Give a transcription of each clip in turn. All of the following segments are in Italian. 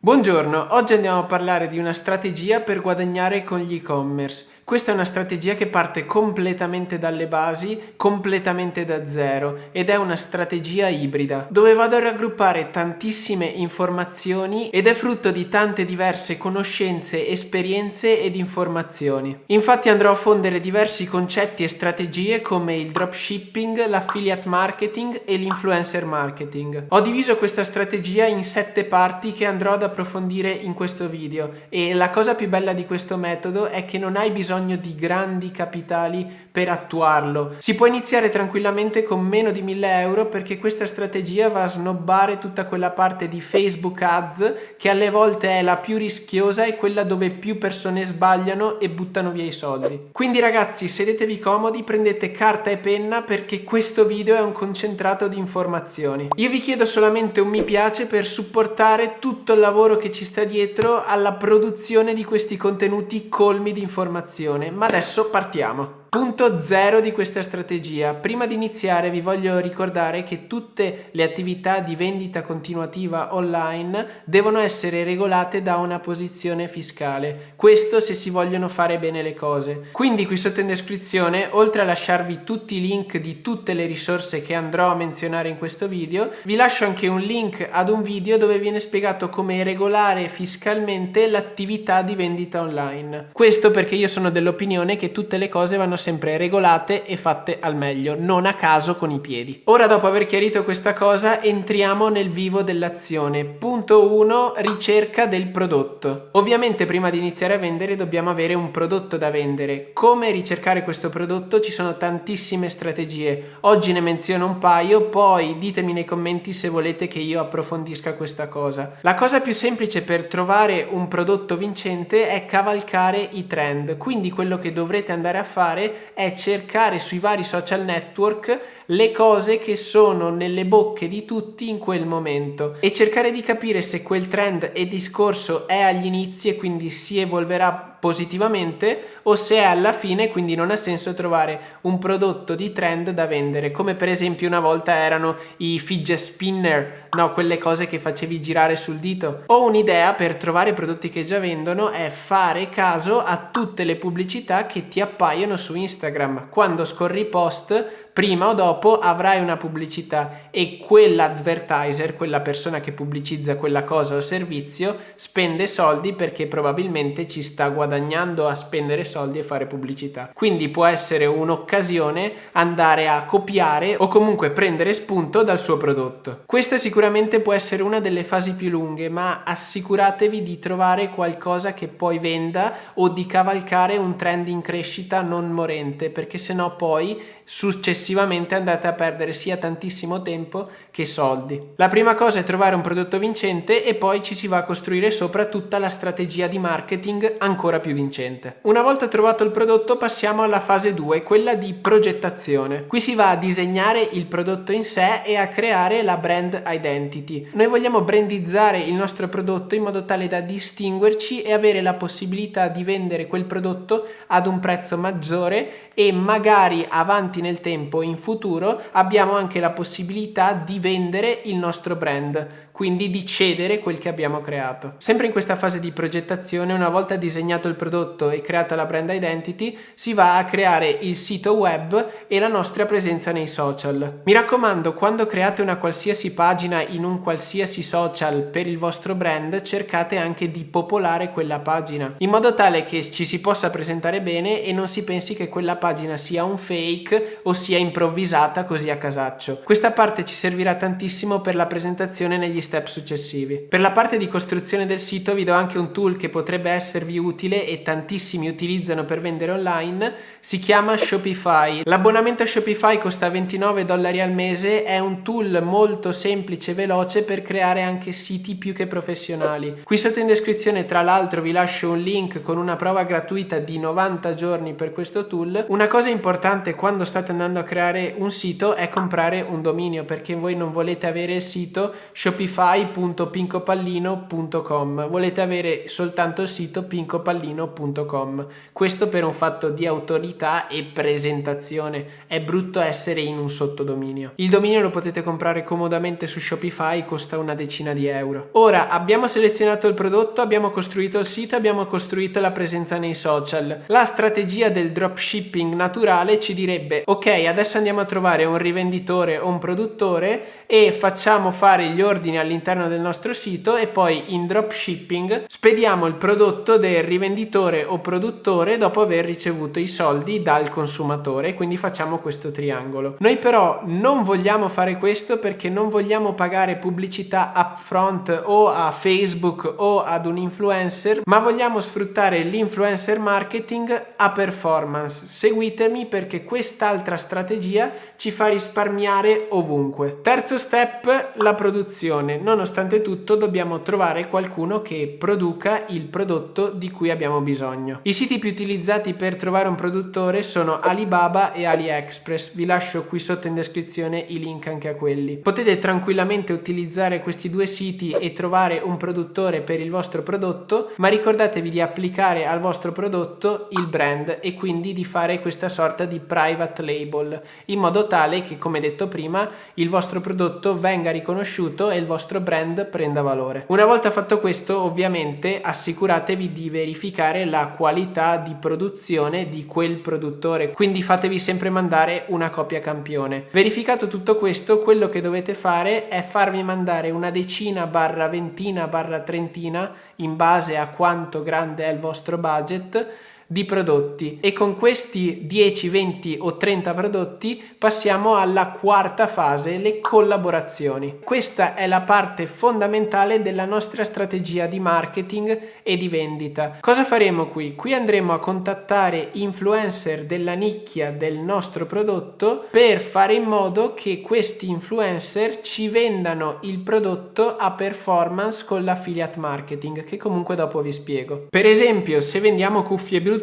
Buongiorno, oggi andiamo a parlare di una strategia per guadagnare con gli e-commerce. Questa è una strategia che parte completamente dalle basi, completamente da zero, ed è una strategia ibrida, dove vado a raggruppare tantissime informazioni ed è frutto di tante diverse conoscenze, esperienze ed informazioni. Infatti andrò a fondere diversi concetti e strategie come il dropshipping, l'affiliate marketing e l'influencer marketing. Ho diviso questa strategia in 7 parti che andrò ad approfondire in questo video, e la cosa più bella di questo metodo è che non hai bisogno di grandi capitali per attuarlo. Si può iniziare tranquillamente con meno di 1000 euro, perché questa strategia va a snobbare tutta quella parte di Facebook Ads che alle volte è la più rischiosa e quella dove più persone sbagliano e buttano via i soldi. Quindi ragazzi, sedetevi comodi, prendete carta e penna, perché questo video è un concentrato di informazioni. Io vi chiedo solamente un mi piace per supportare tutto il lavoro che ci sta dietro alla produzione di questi contenuti colmi di informazione. Ma adesso partiamo. Punto 0 di questa strategia. Prima di iniziare vi voglio ricordare che tutte le attività di vendita continuativa online devono essere regolate da una posizione fiscale. Questo se si vogliono fare bene le cose. Quindi qui sotto in descrizione, oltre a lasciarvi tutti i link di tutte le risorse che andrò a menzionare in questo video, vi lascio anche un link ad un video dove viene spiegato come regolare fiscalmente l'attività di vendita online. Questo perché io sono dell'opinione che tutte le cose vanno sempre regolate e fatte al meglio, non a caso con i piedi. Ora, dopo aver chiarito questa cosa, entriamo nel vivo dell'azione. Punto 1: ricerca del prodotto. Ovviamente prima di iniziare a vendere dobbiamo avere un prodotto da vendere. Come ricercare questo prodotto? Ci sono tantissime strategie. Oggi ne menziono un paio, poi ditemi nei commenti se volete che io approfondisca questa cosa. La cosa più semplice per trovare un prodotto vincente è cavalcare i trend. Quindi quello che dovrete andare a fare è cercare sui vari social network le cose che sono nelle bocche di tutti in quel momento e cercare di capire se quel trend e discorso è agli inizi e quindi si evolverà positivamente, o se è alla fine, quindi non ha senso trovare un prodotto di trend da vendere, come per esempio una volta erano i fidget spinner, no, quelle cose che facevi girare sul dito. O un'idea per trovare prodotti che già vendono è fare caso a tutte le pubblicità che ti appaiono su Instagram. Quando scorri i post, prima o dopo avrai una pubblicità e quell'advertiser, quella persona che pubblicizza quella cosa o servizio, spende soldi perché probabilmente ci sta guadagnando a spendere soldi e fare pubblicità. Quindi può essere un'occasione andare a copiare o comunque prendere spunto dal suo prodotto. Questa sicuramente può essere una delle fasi più lunghe, ma assicuratevi di trovare qualcosa che poi venda o di cavalcare un trend in crescita non morente, perché sennò poi successivamente andate a perdere sia tantissimo tempo che soldi. La prima cosa è trovare un prodotto vincente e poi ci si va a costruire sopra tutta la strategia di marketing ancora più vincente. Una volta trovato il prodotto passiamo alla fase 2, quella di progettazione. Qui si va a disegnare il prodotto in sé e a creare la brand identity. Noi vogliamo brandizzare il nostro prodotto in modo tale da distinguerci e avere la possibilità di vendere quel prodotto ad un prezzo maggiore, e magari avanti nel tempo, in futuro, abbiamo anche la possibilità di vendere il nostro brand, quindi di cedere quel che abbiamo creato. Sempre in questa fase di progettazione, una volta disegnato il prodotto e creata la brand identity, si va a creare il sito web e la nostra presenza nei social. Mi raccomando, quando create una qualsiasi pagina in un qualsiasi social per il vostro brand, cercate anche di popolare quella pagina, in modo tale che ci si possa presentare bene e non si pensi che quella pagina sia un fake o sia improvvisata così a casaccio. Questa parte ci servirà tantissimo per la presentazione negli step successivi. Per la parte di costruzione del sito vi do anche un tool che potrebbe esservi utile e tantissimi utilizzano per vendere online. Si chiama Shopify. L'abbonamento a Shopify costa $29 al mese, è un tool molto semplice e veloce per creare anche siti più che professionali. Qui sotto in descrizione tra l'altro vi lascio un link con una prova gratuita di 90 giorni per questo tool. Una cosa importante quando state andando a creare un sito è comprare un dominio, perché voi non volete avere il sito Shopify shopify.pincopallino.com, volete avere soltanto il sito pincopallino.com. Questo per un fatto di autorità e presentazione, è brutto essere in un sottodominio. Il dominio lo potete comprare comodamente su Shopify, costa una decina di euro. Ora abbiamo selezionato il prodotto, abbiamo costruito il sito, abbiamo costruito la presenza nei social. La strategia del dropshipping naturale ci direbbe: ok, adesso andiamo a trovare un rivenditore o un produttore e facciamo fare gli ordini all'interno del nostro sito, e poi in dropshipping spediamo il prodotto del rivenditore o produttore dopo aver ricevuto i soldi dal consumatore, quindi facciamo questo triangolo. Noi però non vogliamo fare questo perché non vogliamo pagare pubblicità upfront o a Facebook o ad un influencer, ma vogliamo sfruttare l'influencer marketing a performance. Seguitemi, perché quest'altra strategia ci fa risparmiare ovunque. Terzo step, la produzione. Nonostante tutto dobbiamo trovare qualcuno che produca il prodotto di cui abbiamo bisogno. I siti più utilizzati per trovare un produttore sono Alibaba e AliExpress. Vi lascio qui sotto in descrizione i link anche a quelli. Potete tranquillamente utilizzare questi due siti e trovare un produttore per il vostro prodotto, ma ricordatevi di applicare al vostro prodotto il brand e quindi di fare questa sorta di private label, in modo tale che, come detto prima, il vostro prodotto venga riconosciuto e il vostro brand prenda valore. Una volta fatto questo, ovviamente assicuratevi di verificare la qualità di produzione di quel produttore, quindi fatevi sempre mandare una copia campione. Verificato tutto questo, quello che dovete fare è farvi mandare una decina barra ventina barra trentina, in base a quanto grande è il vostro budget, di prodotti, e con questi 10, 20 o 30 prodotti passiamo alla quarta fase, le collaborazioni. Questa è la parte fondamentale della nostra strategia di marketing e di vendita. Cosa faremo qui? Qui andremo a contattare influencer della nicchia del nostro prodotto per fare in modo che questi influencer ci vendano il prodotto a performance con l'affiliate marketing, che comunque dopo vi spiego. Per esempio, se vendiamo cuffie Bluetooth,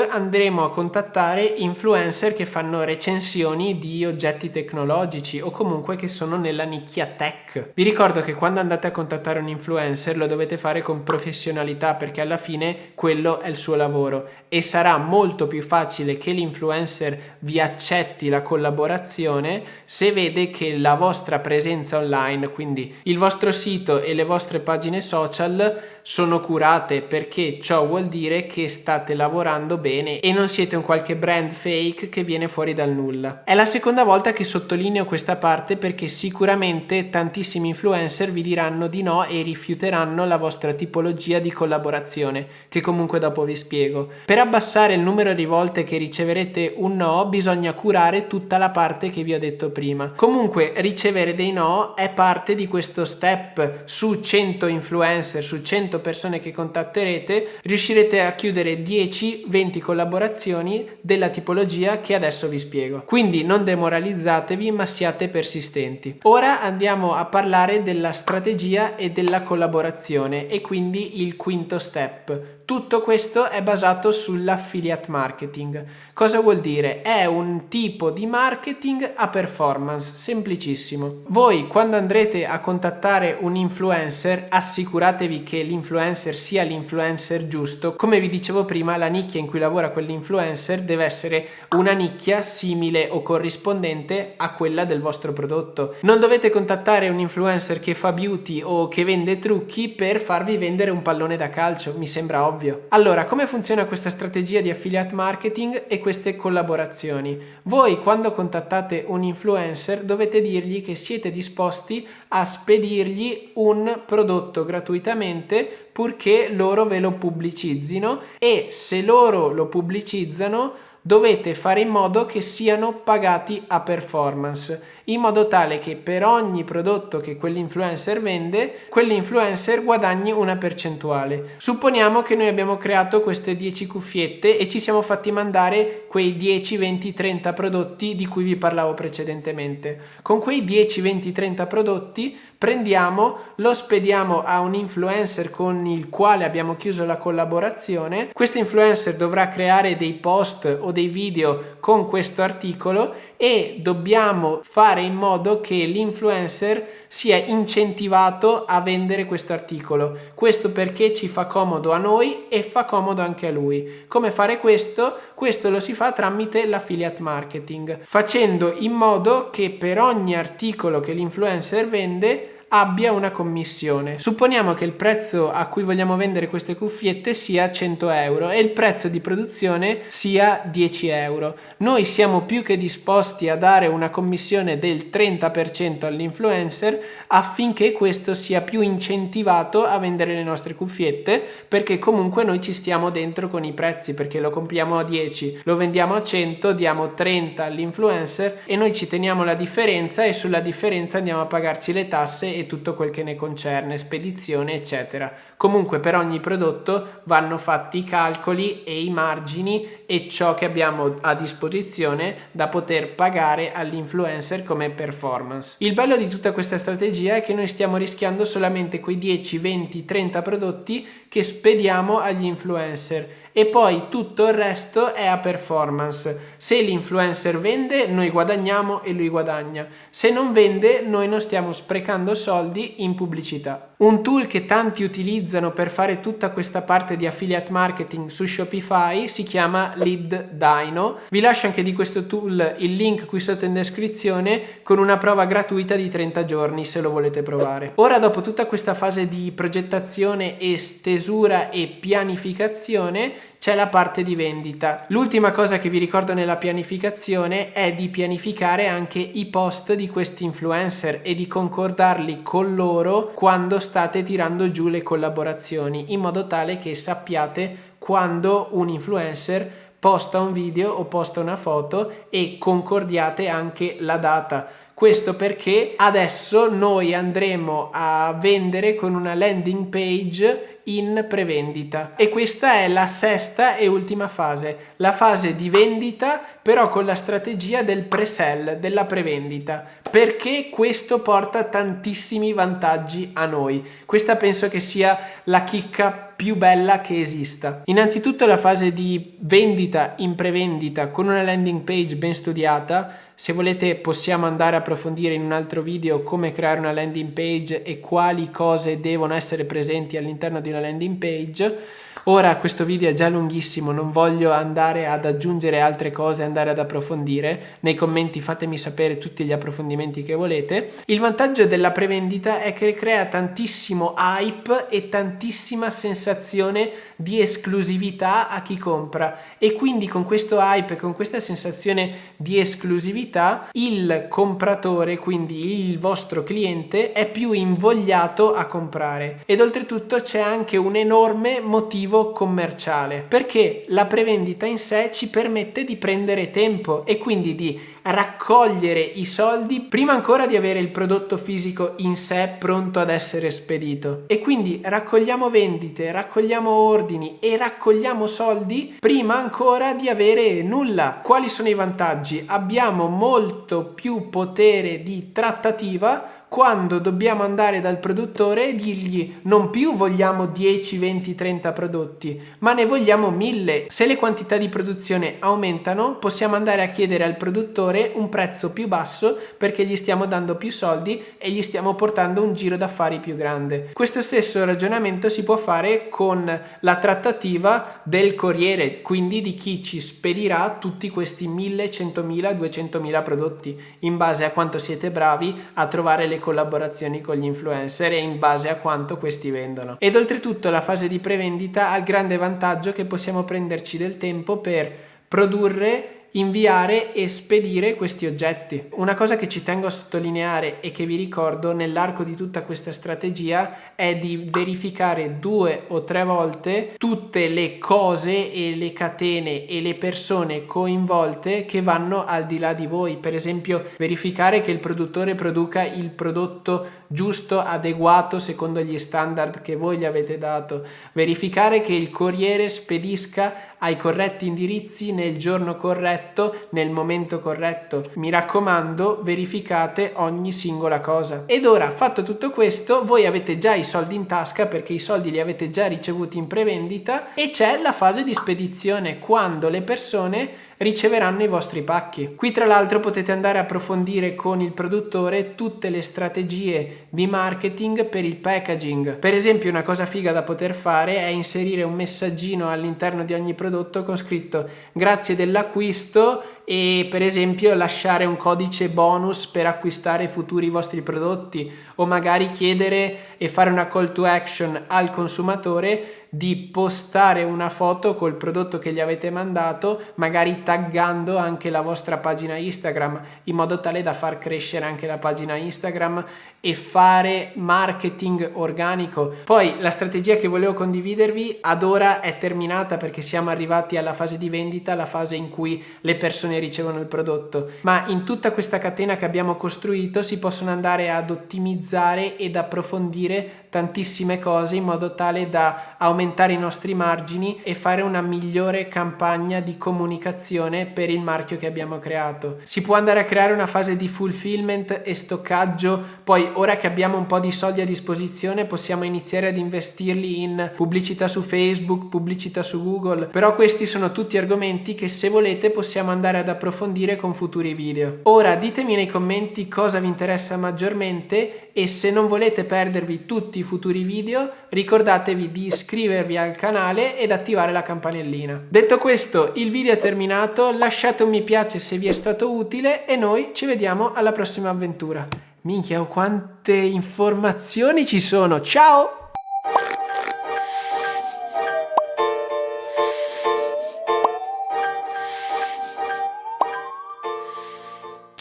andremo a contattare influencer che fanno recensioni di oggetti tecnologici o comunque che sono nella nicchia tech. Vi ricordo che quando andate a contattare un influencer lo dovete fare con professionalità, perché alla fine quello è il suo lavoro, e sarà molto più facile che l'influencer vi accetti la collaborazione se vede che la vostra presenza online, quindi il vostro sito e le vostre pagine social, sono curate, perché ciò vuol dire che state lavorando bene e non siete un qualche brand fake che viene fuori dal nulla. È la seconda volta che sottolineo questa parte, perché sicuramente tantissimi influencer vi diranno di no e rifiuteranno la vostra tipologia di collaborazione, che comunque dopo vi spiego. Per abbassare il numero di volte che riceverete un no bisogna curare tutta la parte che vi ho detto prima. Comunque ricevere dei no è parte di questo step. Su 100 influencer, su 100 persone che contatterete, riuscirete a chiudere 10-20 collaborazioni della tipologia che adesso vi spiego. Quindi non demoralizzatevi, ma siate persistenti. Ora andiamo a parlare della strategia e della collaborazione, e quindi il quinto step. Tutto questo è basato sull'affiliate marketing. Cosa vuol dire? È un tipo di marketing a performance, semplicissimo. Voi quando andrete a contattare un influencer, assicuratevi che l'influencer sia l'influencer giusto. Come vi dicevo prima, la nicchia in cui lavora quell'influencer deve essere una nicchia simile o corrispondente a quella del vostro prodotto. Non dovete contattare un influencer che fa beauty o che vende trucchi per farvi vendere un pallone da calcio, mi sembra ovvio. Allora, come funziona questa strategia di affiliate marketing e queste collaborazioni? Voi quando contattate un influencer dovete dirgli che siete disposti a spedirgli un prodotto gratuitamente, purché loro ve lo pubblicizzino, e se loro lo pubblicizzano dovete fare in modo che siano pagati a performance, in modo tale che per ogni prodotto che quell'influencer vende, quell'influencer guadagni una percentuale. Supponiamo che noi abbiamo creato queste 10 cuffiette e ci siamo fatti mandare quei 10, 20, 30 prodotti di cui vi parlavo precedentemente. Con quei 10, 20, 30 prodotti prendiamo, lo spediamo a un influencer con il quale abbiamo chiuso la collaborazione. Questo influencer dovrà creare dei post o dei video con questo articolo e dobbiamo fare in modo che l'influencer sia incentivato a vendere questo articolo. Questo perché ci fa comodo a noi e fa comodo anche a lui. Come fare questo? Questo lo si fa tramite l'affiliate marketing, facendo in modo che per ogni articolo che l'influencer vende abbia una commissione. Supponiamo che il prezzo a cui vogliamo vendere queste cuffiette sia 100 euro e il prezzo di produzione sia 10 euro. Noi siamo più che disposti a dare una commissione del 30% all'influencer affinché questo sia più incentivato a vendere le nostre cuffiette, perché comunque noi ci stiamo dentro con i prezzi, perché lo compriamo a 10, lo vendiamo a 100, diamo 30 all'influencer e noi ci teniamo la differenza e sulla differenza andiamo a pagarci le tasse e tutto quel che ne concerne, spedizione eccetera. Comunque per ogni prodotto vanno fatti i calcoli e i margini e ciò che abbiamo a disposizione da poter pagare all'influencer come performance. Il bello di tutta questa strategia è che noi stiamo rischiando solamente quei 10, 20, 30 prodotti che spediamo agli influencer e poi tutto il resto è a performance. Se l'influencer vende, noi guadagniamo e lui guadagna. Se non vende, noi non stiamo sprecando soldi in pubblicità. Un tool che tanti utilizzano per fare tutta questa parte di affiliate marketing su Shopify si chiama Lead Dino. Vi lascio anche di questo tool il link qui sotto in descrizione con una prova gratuita di 30 giorni se lo volete provare. Ora, dopo tutta questa fase di progettazione e stesura e pianificazione, c'è la parte di vendita. L'ultima cosa che vi ricordo nella pianificazione è di pianificare anche i post di questi influencer e di concordarli con loro quando state tirando giù le collaborazioni, in modo tale che sappiate quando un influencer posta un video o posta una foto e concordiate anche la data. Questo perché adesso noi andremo a vendere con una landing page in prevendita e questa è la sesta e ultima fase, la fase di vendita, però con la strategia del pre-sell, della prevendita, perché questo porta tantissimi vantaggi a noi. Questa penso che sia la chicca più bella che esista. Innanzitutto la fase di vendita in prevendita con una landing page ben studiata. Se volete possiamo andare a approfondire in un altro video come creare una landing page e quali cose devono essere presenti all'interno di una landing page. Ora questo video è già lunghissimo, non voglio andare ad aggiungere altre cose, andare ad approfondire. Nei commenti fatemi sapere tutti gli approfondimenti che volete. Il vantaggio della prevendita è che crea tantissimo hype e tantissima sensazione di esclusività a chi compra e quindi con questo hype e con questa sensazione di esclusività il compratore, quindi il vostro cliente, è più invogliato a comprare ed oltretutto c'è anche un enorme motivo commerciale, perché la prevendita in sé ci permette di prendere tempo e quindi di raccogliere i soldi prima ancora di avere il prodotto fisico in sé pronto ad essere spedito, e quindi raccogliamo vendite, raccogliamo ordini e raccogliamo soldi prima ancora di avere nulla. Quali sono i vantaggi? Abbiamo molto più potere di trattativa quando dobbiamo andare dal produttore e dirgli non più vogliamo 10, 20, 30 prodotti, ma ne vogliamo 1000. Se le quantità di produzione aumentano, possiamo andare a chiedere al produttore un prezzo più basso perché gli stiamo dando più soldi e gli stiamo portando un giro d'affari più grande. Questo stesso ragionamento si può fare con la trattativa del corriere, quindi di chi ci spedirà tutti questi 1000, 100.000, 200.000 prodotti, in base a quanto siete bravi a trovare le collaborazioni con gli influencer e in base a quanto questi vendono. Ed oltretutto la fase di prevendita ha il grande vantaggio che possiamo prenderci del tempo per produrre, inviare e spedire questi oggetti. Una cosa che ci tengo a sottolineare e che vi ricordo nell'arco di tutta questa strategia è di verificare 2 o 3 volte tutte le cose e le catene e le persone coinvolte che vanno al di là di voi. Per esempio verificare che il produttore produca il prodotto giusto, adeguato secondo gli standard che voi gli avete dato, verificare che il corriere spedisca ai corretti indirizzi nel giorno corretto, nel momento corretto. Mi raccomando, verificate ogni singola cosa. Ed ora, fatto tutto questo, voi avete già i soldi in tasca perché i soldi li avete già ricevuti in prevendita e c'è la fase di spedizione, quando le persone riceveranno i vostri pacchi. Qui tra l'altro potete andare a approfondire con il produttore tutte le strategie di marketing per il packaging. Per esempio, una cosa figa da poter fare è inserire un messaggino all'interno di ogni prodotto con scritto grazie dell'acquisto e per esempio lasciare un codice bonus per acquistare futuri vostri prodotti, o magari chiedere e fare una call to action al consumatore di postare una foto col prodotto che gli avete mandato, magari taggando anche la vostra pagina Instagram, in modo tale da far crescere anche la pagina Instagram e fare marketing organico. Poi la strategia che volevo condividervi ad ora è terminata perché siamo arrivati alla fase di vendita, la fase in cui le persone ricevono il prodotto, ma in tutta questa catena che abbiamo costruito si possono andare ad ottimizzare ed approfondire tantissime cose in modo tale da aumentare i nostri margini e fare una migliore campagna di comunicazione per il marchio che abbiamo creato. Si può andare a creare una fase di fulfillment e stoccaggio, poi ora che abbiamo un po' di soldi a disposizione possiamo iniziare ad investirli in pubblicità su Facebook, pubblicità su Google, però questi sono tutti argomenti che se volete possiamo andare ad approfondire con futuri video. Ora ditemi nei commenti cosa vi interessa maggiormente e se non volete perdervi tutti i futuri video ricordatevi di iscrivervi al canale ed attivare la campanellina. Detto questo, il video è terminato, lasciate un mi piace se vi è stato utile e noi ci vediamo alla prossima avventura. Minchia, quante informazioni ci sono! Ciao!